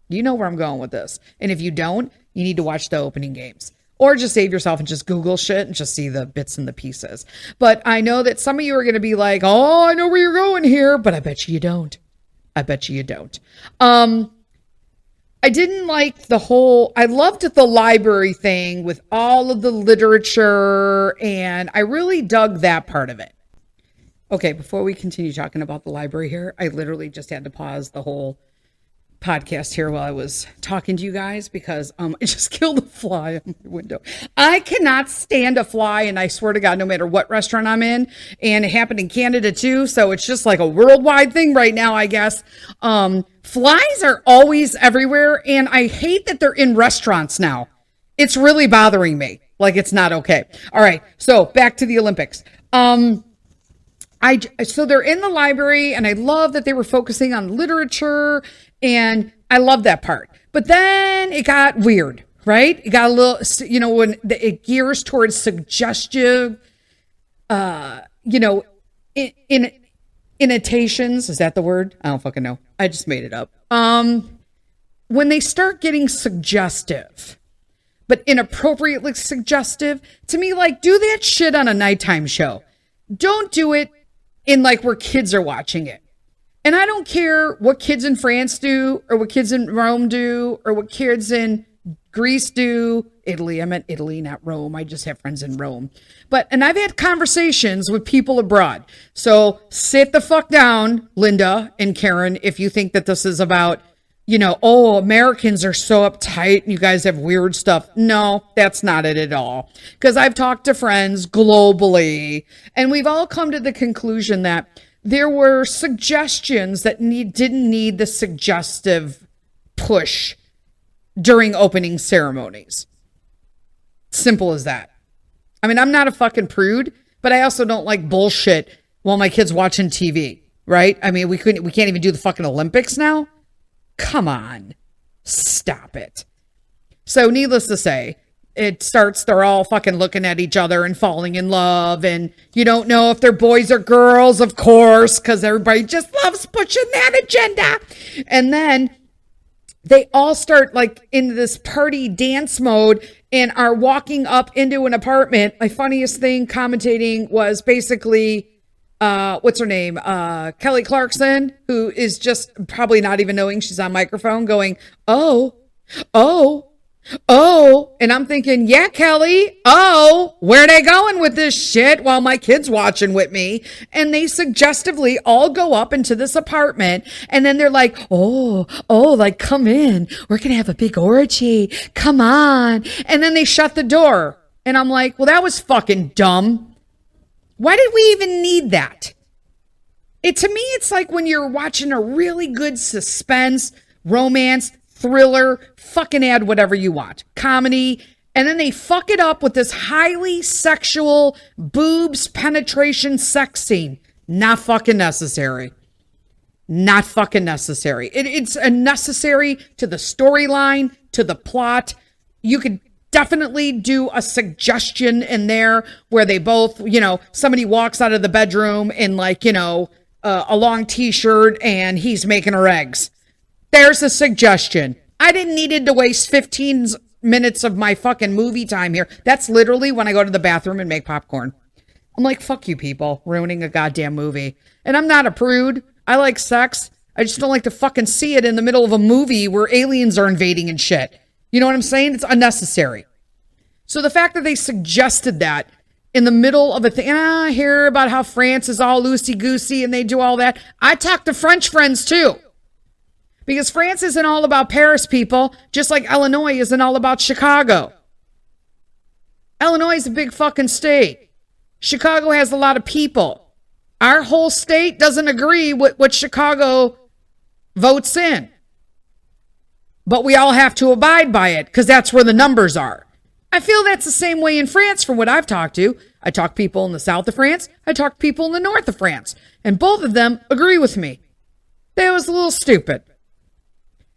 You know where I'm going with this. And if you don't, you need to watch the opening games. Or just save yourself and just Google shit and just see the bits and the pieces. But I know that some of you are going to be like, oh, I know where you're going here. But I bet you don't. I bet you don't. I didn't like I loved the library thing with all of the literature. And I really dug that part of it. Okay, before we continue talking about the library here, I literally just had to pause the whole podcast here while I was talking to you guys because I just killed a fly on my window. I cannot stand a fly, and I swear to God, no matter what restaurant I'm in, and it happened in Canada too, so it's just like a worldwide thing right now, I guess. Flies are always everywhere, and I hate that they're in restaurants now. It's really bothering me. Like, it's not okay. All right, so back to the Olympics. So they're in the library, and I love that they were focusing on literature, and I love that part. But then it got weird, right? It got a little, when it gears towards suggestive, innotations. Is that the word? I don't fucking know. I just made it up. When they start getting suggestive, but inappropriately suggestive, to me, like, do that shit on a nighttime show. Don't do it in like where kids are watching it. And I don't care what kids in France do or what kids in Rome do or what kids in Greece do. Italy, I meant Italy, not Rome. I just have friends in Rome. And I've had conversations with people abroad. So sit the fuck down, Linda and Karen, if you think that this is about, Americans are so uptight and you guys have weird stuff. No, that's not it at all. Because I've talked to friends globally and we've all come to the conclusion that there were suggestions that didn't need the suggestive push during opening ceremonies. Simple as that. I mean, I'm not a fucking prude, but I also don't like bullshit while my kid's watching TV, right? I mean, we can't even do the fucking Olympics now. Come on. Stop it. So needless to say, it starts, they're all fucking looking at each other and falling in love. And you don't know if they're boys or girls, of course, because everybody just loves pushing that agenda. And then they all start like into this party dance mode and are walking up into an apartment. My funniest thing commentating was basically, what's her name? Kelly Clarkson, who is just probably not even knowing she's on microphone going, oh. And I'm thinking, yeah, Kelly, where they going with this shit while my kid's watching with me? And they suggestively all go up into this apartment and then they're like, like, come in. We're going to have a big orgy. Come on. And then they shut the door. And I'm like, well, that was fucking dumb. Why did we even need that? To me, it's like when you're watching a really good suspense, romance, thriller, fucking add whatever you want, comedy, and then they fuck it up with this highly sexual boobs penetration sex scene. Not fucking necessary. Not fucking necessary. It's unnecessary to the storyline, to the plot. You could definitely do a suggestion in there where they both, somebody walks out of the bedroom in like, a long t-shirt and he's making her eggs. There's a suggestion. I didn't need to waste 15 minutes of my fucking movie time here. That's literally when I go to the bathroom and make popcorn. I'm like, fuck you people, ruining a goddamn movie. And I'm not a prude. I like sex. I just don't like to fucking see it in the middle of a movie where aliens are invading and shit. You know what I'm saying? It's unnecessary. So the fact that they suggested that, in the middle of a thing. And I hear about how France is all loosey-goosey and they do all that. I talk to French friends too. Because France isn't all about Paris, people, just like Illinois isn't all about Chicago. Illinois is a big fucking state. Chicago has a lot of people. Our whole state doesn't agree with what Chicago votes in. But we all have to abide by it because that's where the numbers are. I feel that's the same way in France from what I've talked to. I talk to people in the south of France. I talk to people in the north of France. And both of them agree with me. That was a little stupid.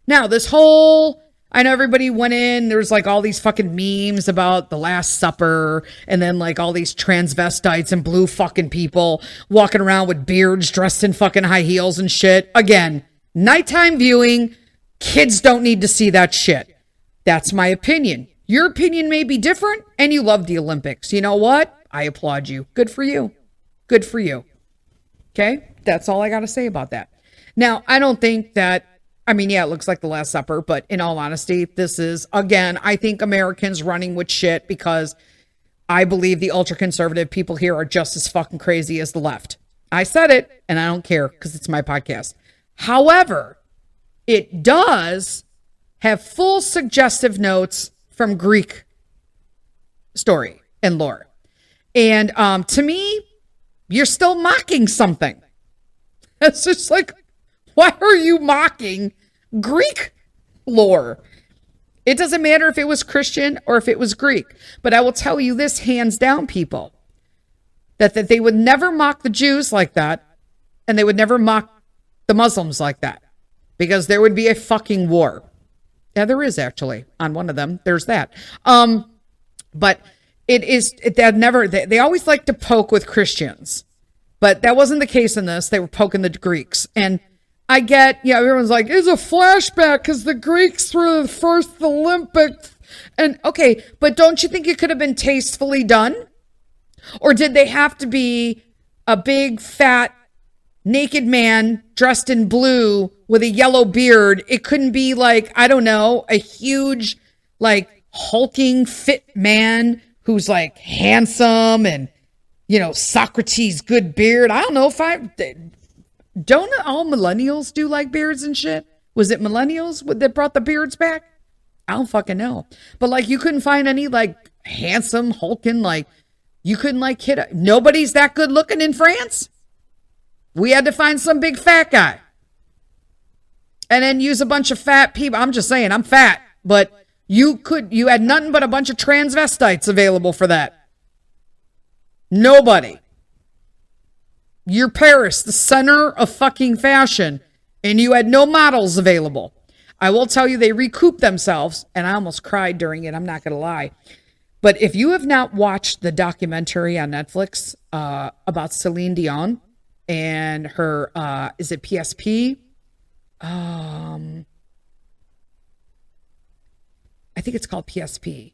Now, this whole, I know everybody went in, there's like all these fucking memes about the Last Supper, and then like all these transvestites and blue fucking people walking around with beards dressed in fucking high heels and shit. Again, nighttime viewing, kids don't need to see that shit. That's my opinion. Your opinion may be different, and you love the Olympics. You know what? I applaud you. Good for you. Good for you. Okay? That's all I got to say about that. Now, I don't think that, I mean, yeah, it looks like the Last Supper, but in all honesty, this is, again, I think Americans running with shit because I believe the ultra-conservative people here are just as fucking crazy as the left. I said it, and I don't care because it's my podcast. However, it does have full suggestive notes from Greek story and lore. And to me, you're still mocking something. It's just like, why are you mocking Greek lore? It doesn't matter if it was Christian or if it was Greek. But I will tell you this hands down, people, that they would never mock the Jews like that. And they would never mock the Muslims like that. Because there would be a fucking war. Yeah, there is actually on one of them. There's that. But they always like to poke with Christians. But that wasn't the case in this. They were poking the Greeks. And I get, yeah, everyone's like, it's a flashback because the Greeks were the first Olympics. And okay, but don't you think it could have been tastefully done? Or did they have to be a big, fat, naked man dressed in blue with a yellow beard? It couldn't be like, I don't know, a huge, like, hulking, fit man who's like handsome and, you know, Socrates, good beard. I don't know if don't all millennials do like beards and shit? Was it millennials that brought the beards back? I don't fucking know. But like, you couldn't find any like handsome, hulking, like, you couldn't like hit nobody's that good looking in France. We had to find some big fat guy. And then use a bunch of fat people. I'm just saying, I'm fat. But you had nothing but a bunch of transvestites available for that. Nobody. You're Paris, the center of fucking fashion, and you had no models available. I will tell you, they recouped themselves, and I almost cried during it, I'm not going to lie. But if you have not watched the documentary on Netflix about Celine Dion and her, is it PSP? I think it's called PSP.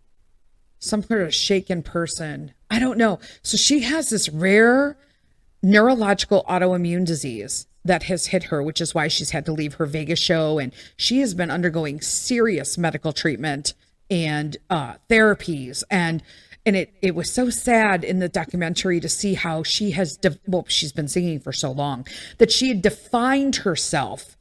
Some sort of shaken person. I don't know. So she has this rare neurological autoimmune disease that has hit her, which is why she's had to leave her Vegas show. And she has been undergoing serious medical treatment and therapies. And it was so sad in the documentary to see how she has, she's been singing for so long, that she had defined herself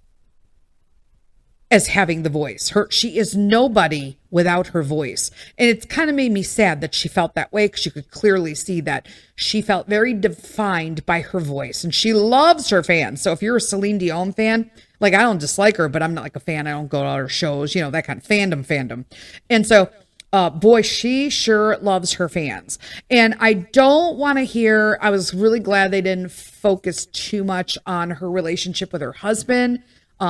as having the voice. She is nobody without her voice. And it's kind of made me sad that she felt that way, because you could clearly see that she felt very defined by her voice. And she loves her fans. So if you're a Celine Dion fan, like, I don't dislike her, but I'm not like a fan. I don't go to all her shows, you know, that kind of fandom. And so, boy, she sure loves her fans. And I don't want to hear, I was really glad they didn't focus too much on her relationship with her husband,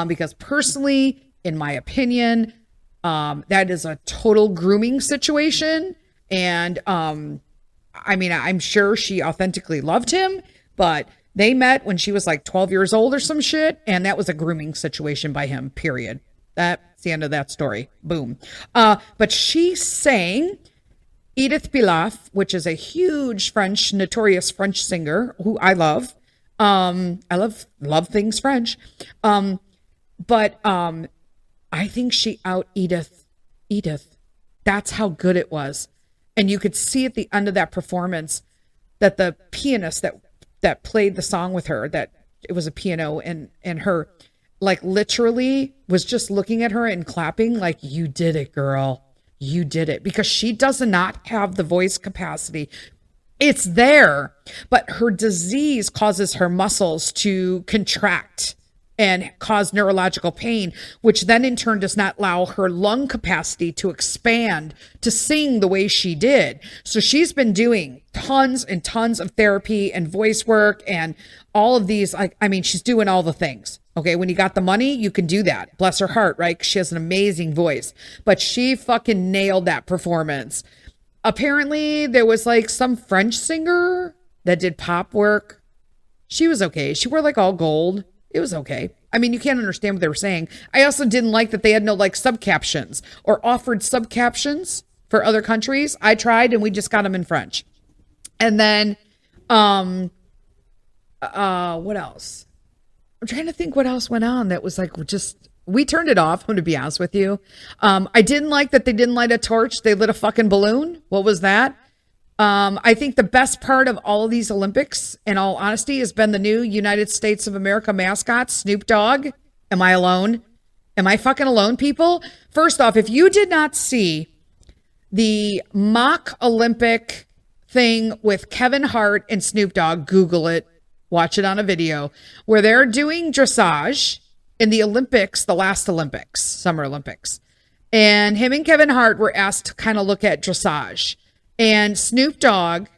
because personally, in my opinion, that is a total grooming situation. And I mean, I'm sure she authentically loved him, but they met when she was like 12 years old or some shit. And that was a grooming situation by him, period. That's the end of that story. Boom. But she sang Edith Piaf, which is a huge notorious French singer who I love. I love things French. But I think she out Edith. That's how good it was. And you could see at the end of that performance that the pianist that played the song with her, that it was a piano, and her like literally was just looking at her and clapping like, you did it, girl. You did it. Because she does not have the voice capacity. It's there, but her disease causes her muscles to contract and cause neurological pain, which then in turn does not allow her lung capacity to expand to sing the way she did. So she's been doing tons and tons of therapy and voice work and all of these. I mean, she's doing all the things. Okay, when you got the money, you can do that. Bless her heart, right? She has an amazing voice, but she fucking nailed that performance. Apparently, there was like some French singer that did pop work. She was okay. She wore like all gold. It was okay. I mean, you can't understand what they were saying. I also didn't like that they had no like subcaptions or offered subcaptions for other countries. I tried and we just got them in French. And then, what else? I'm trying to think what else went on that was like, we turned it off. I'm going to be honest with you. I didn't like that they didn't light a torch. They lit a fucking balloon. What was that? I think the best part of all of these Olympics, in all honesty, has been the new United States of America mascot, Snoop Dogg. Am I alone? Am I fucking alone, people? First off, if you did not see the mock Olympic thing with Kevin Hart and Snoop Dogg, Google it, watch it on a video, where they're doing dressage in the Olympics, the last Olympics, Summer Olympics. And him and Kevin Hart were asked to kind of look at dressage. And Snoop Dogg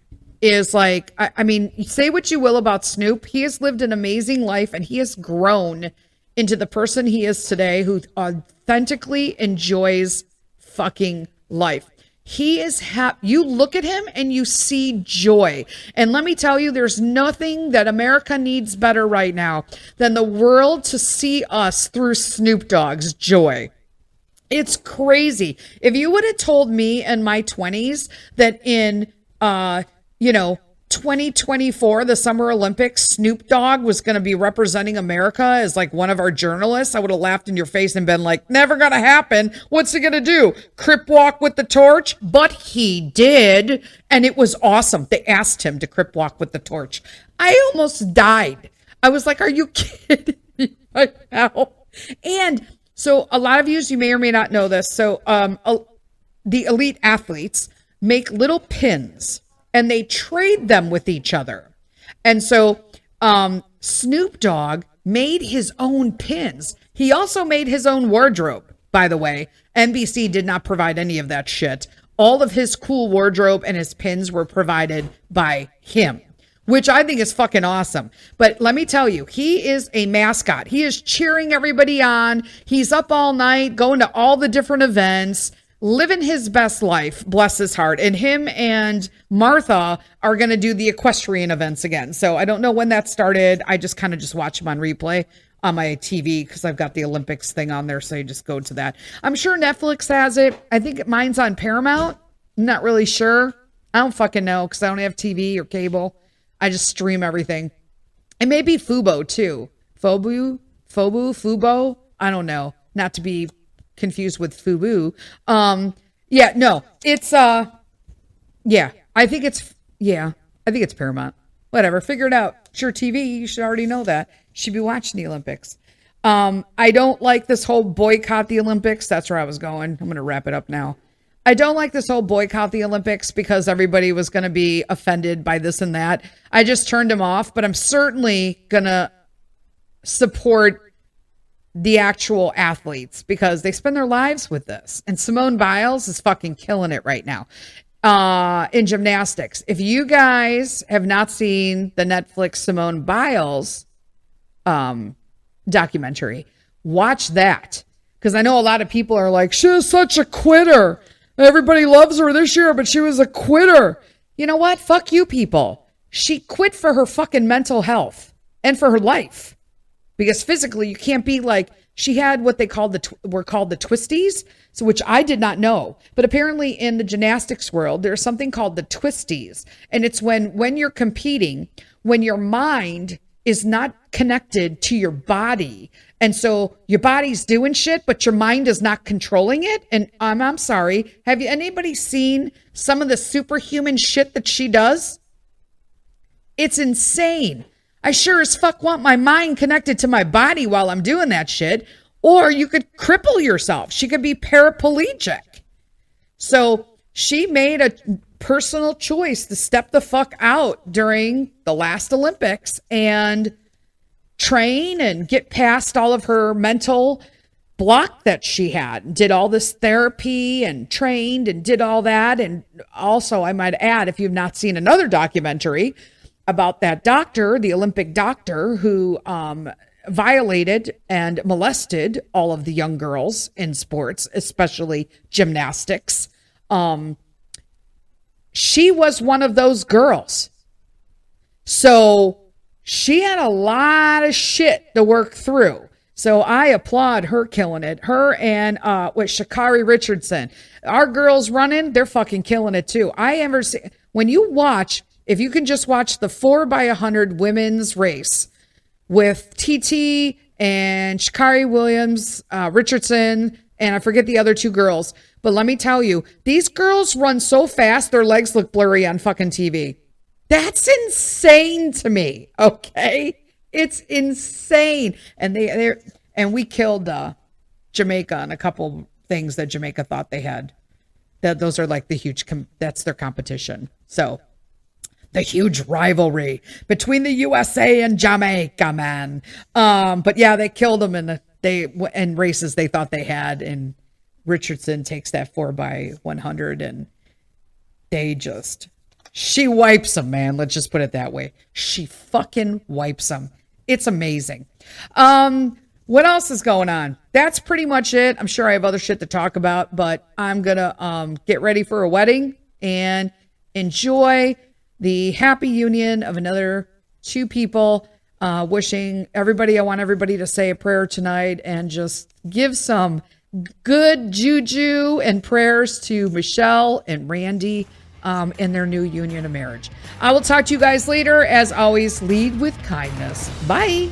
is like, I mean, say what you will about Snoop. He has lived an amazing life and he has grown into the person he is today, who authentically enjoys fucking life. He is you look at him and you see joy. And let me tell you, there's nothing that America needs better right now than the world to see us through Snoop Dogg's joy. It's crazy. If you would have told me in my 20s that in, 2024, the Summer Olympics, Snoop Dogg was going to be representing America as like one of our journalists, I would have laughed in your face and been like, never going to happen. What's he going to do? Crip walk with the torch? But he did. And it was awesome. They asked him to crip walk with the torch. I almost died. I was like, are you kidding me right now? And so a lot of you may or may not know this. So the elite athletes make little pins and they trade them with each other. And so Snoop Dogg made his own pins. He also made his own wardrobe, by the way. NBC did not provide any of that shit. All of his cool wardrobe and his pins were provided by him, which I think is fucking awesome. But let me tell you, he is a mascot. He is cheering everybody on. He's up all night, going to all the different events, living his best life, bless his heart. And him and Martha are going to do the equestrian events again. So I don't know when that started. I just kind of just watch him on replay on my TV because I've got the Olympics thing on there. So you just go to that. I'm sure Netflix has it. I think mine's on Paramount. I'm not really sure. I don't fucking know because I don't have TV or cable. I just stream everything. It may be Fubo too. Fubo. I don't know. Not to be confused with Fubu. It's I think it's Paramount. Whatever. Figure it out. It's your TV. You should already know that. You should be watching the Olympics. I don't like this whole boycott the Olympics. That's where I was going. I'm going to wrap it up now. I don't like this whole boycott the Olympics because everybody was going to be offended by this and that. I just turned them off, but I'm certainly going to support the actual athletes because they spend their lives with this. And Simone Biles is fucking killing it right now in gymnastics. If you guys have not seen the Netflix Simone Biles documentary, watch that. Because I know a lot of people are like, she was such a quitter. Everybody loves her this year, but she was a quitter. You know what? Fuck you people. She quit for her fucking mental health and for her life. Because physically, you can't be like, she had what they called were called the twisties, so which I did not know. But apparently in the gymnastics world, there's something called the twisties. And it's when you're competing, when your mind is not connected to your body. And so your body's doing shit, but your mind is not controlling it. And I'm sorry. Have you anybody seen some of the superhuman shit that she does? It's insane. I sure as fuck want my mind connected to my body while I'm doing that shit. Or you could cripple yourself. She could be paraplegic. So she made a personal choice to step the fuck out during the last Olympics and train and get past all of her mental block that she had. Did all this therapy and trained and did all that. And also, I might add, if you've not seen another documentary about that doctor, the Olympic doctor who violated and molested all of the young girls in sports, especially gymnastics. She was one of those girls. So she had a lot of shit to work through. So I applaud her killing it. Her and with Sha'Carri Richardson. Our girls running, they're fucking killing it too. When you watch, if you can just watch the 4x100 women's race with TT and Sha'Carri Williams, Richardson, and I forget the other two girls. But let me tell you, these girls run so fast, their legs look blurry on fucking TV. That's insane to me. Okay. It's insane. And and we killed Jamaica on a couple things that Jamaica thought they had. Those are like the huge, that's their competition. So the huge rivalry between the USA and Jamaica, man. But yeah, they killed them in races they thought they had. And Richardson takes that 4x100 and she wipes them, man. Let's just put it that way. She fucking wipes them. It's amazing. What else is going on? That's pretty much it. I'm sure I have other shit to talk about, but I'm going to get ready for a wedding and enjoy the happy union of another two people. I want everybody to say a prayer tonight and just give some good juju and prayers to Michelle and Randy in their new union of marriage. I will talk to you guys later. As always, lead with kindness. Bye.